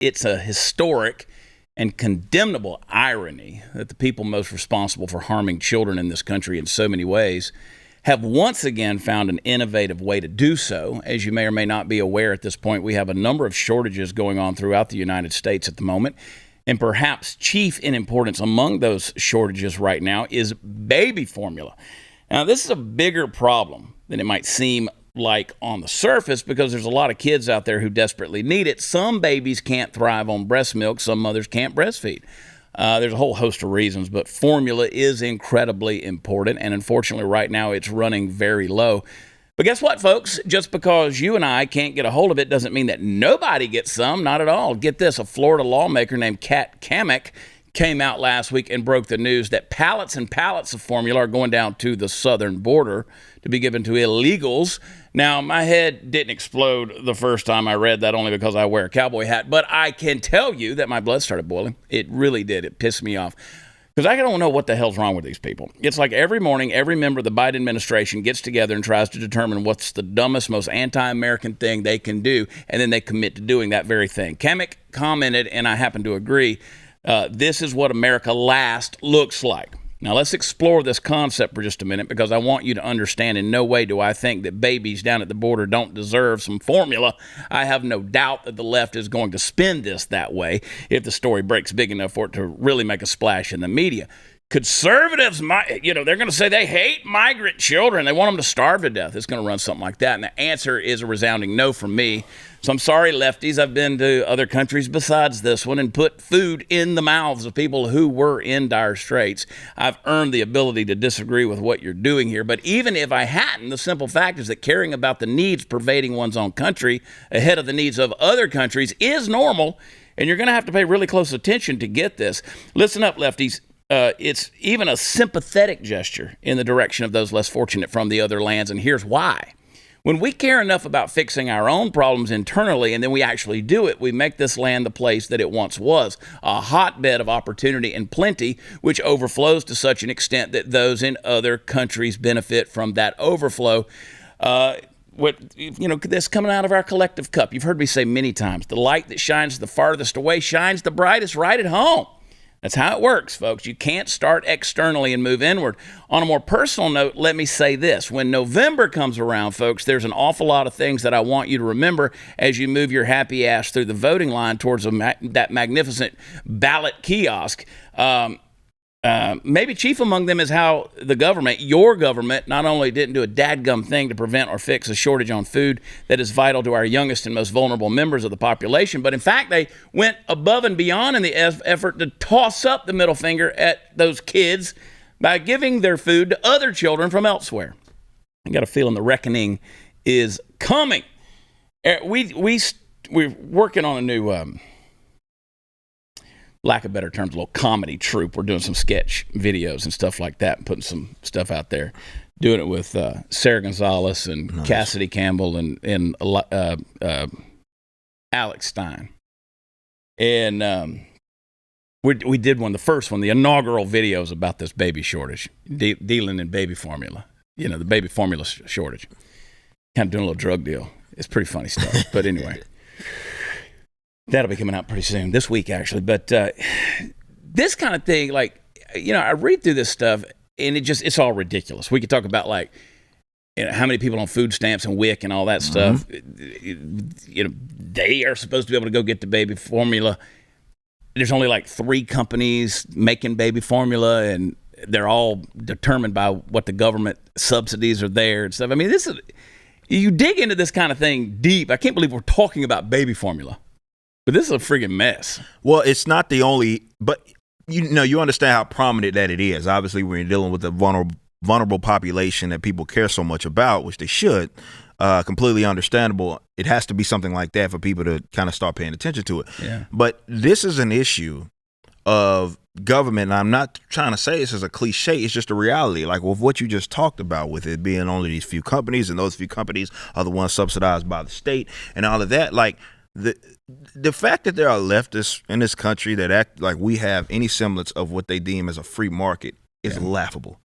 it's a historic and condemnable irony that the people most responsible for harming children in this country in so many ways have once again found an innovative way to do so. As you may or may not be aware at this point, we have a number of shortages going on throughout the United States at the moment. And perhaps chief in importance among those shortages right now is baby formula. Now, this is a bigger problem than it might seem like on the surface, because there's a lot of kids out there who desperately need it. Some babies can't thrive on breast milk. Some mothers can't breastfeed. There's a whole host of reasons, but formula is incredibly important, and unfortunately right now it's running very low. But guess what, folks? Just because you and I can't get a hold of it doesn't mean that nobody gets some, not at all. Get this, a Florida lawmaker named Kat Cammack came out last week and broke the news that pallets and pallets of formula are going down to the southern border to be given to illegals. Now, my head didn't explode the first time I read that, only because I wear a cowboy hat, but I can tell you that my blood started boiling. It really did. It pissed me off, because I don't know what the hell's wrong with these people. It's like every morning, every member of the Biden administration gets together and tries to determine what's the dumbest, most anti-American thing they can do, and then they commit to doing that very thing. Cammack commented, and I happen to agree, this is what America last looks like. Now, let's explore this concept for just a minute, because I want you to understand in no way do I think that babies down at the border don't deserve some formula. I have no doubt that the left is going to spin this that way if the story breaks big enough for it to really make a splash in the media. Conservatives, they're going to say they hate migrant children. They want them to starve to death. It's going to run something like that. And the answer is a resounding no from me. So I'm sorry, lefties. I've been to other countries besides this one and put food in the mouths of people who were in dire straits. I've earned the ability to disagree with what you're doing here. But even if I hadn't, the simple fact is that caring about the needs pervading one's own country ahead of the needs of other countries is normal. And you're going to have to pay really close attention to get this. Listen up, lefties. It's even a sympathetic gesture in the direction of those less fortunate from the other lands, and here's why. When we care enough about fixing our own problems internally and then we actually do it, we make this land the place that it once was, a hotbed of opportunity and plenty, which overflows to such an extent that those in other countries benefit from that overflow. This coming out of our collective cup. You've heard me say many times, the light that shines the farthest away shines the brightest right at home. That's how it works, folks. You can't start externally and move inward. On a more personal note, let me say this. When November comes around, folks, there's an awful lot of things that I want you to remember as you move your happy ass through the voting line towards that magnificent ballot kiosk. Maybe chief among them is how the government, your government, not only didn't do a dadgum thing to prevent or fix a shortage on food that is vital to our youngest and most vulnerable members of the population, but in fact, they went above and beyond in the effort to toss up the middle finger at those kids by giving their food to other children from elsewhere. I got a feeling the reckoning is coming. We're working on a new... lack of better terms, a little comedy troupe. We're doing some sketch videos and stuff like that and putting some stuff out there. Doing it with Sarah Gonzalez and nice. Cassidy Campbell and Alex Stein. And we did the first one, the inaugural videos about this baby shortage, dealing in baby formula. The baby formula shortage. Kind of doing a little drug deal. It's pretty funny stuff. But anyway. That'll be coming out pretty soon, this week actually. But this kind of thing, I read through this stuff and it's all ridiculous. We could talk about how many people on food stamps and WIC and all that stuff. They are supposed to be able to go get the baby formula. There's only 3 companies making baby formula, and they're all determined by what the government subsidies are there and stuff. I mean, you dig into this kind of thing deep. I can't believe we're talking about baby formula. But this is a friggin' mess. Well, it's not the only, but you understand how prominent that it is. Obviously, when you're dealing with a vulnerable population that people care so much about, which they should, completely understandable. It has to be something like that for people to kind of start paying attention to it. Yeah. But this is an issue of government, and I'm not trying to say this is a cliche, it's just a reality. Like with what you just talked about, with it being only these few companies, and those few companies are the ones subsidized by the state and all of that, the fact that there are leftists in this country that act like we have any semblance of what they deem as a free market is laughable.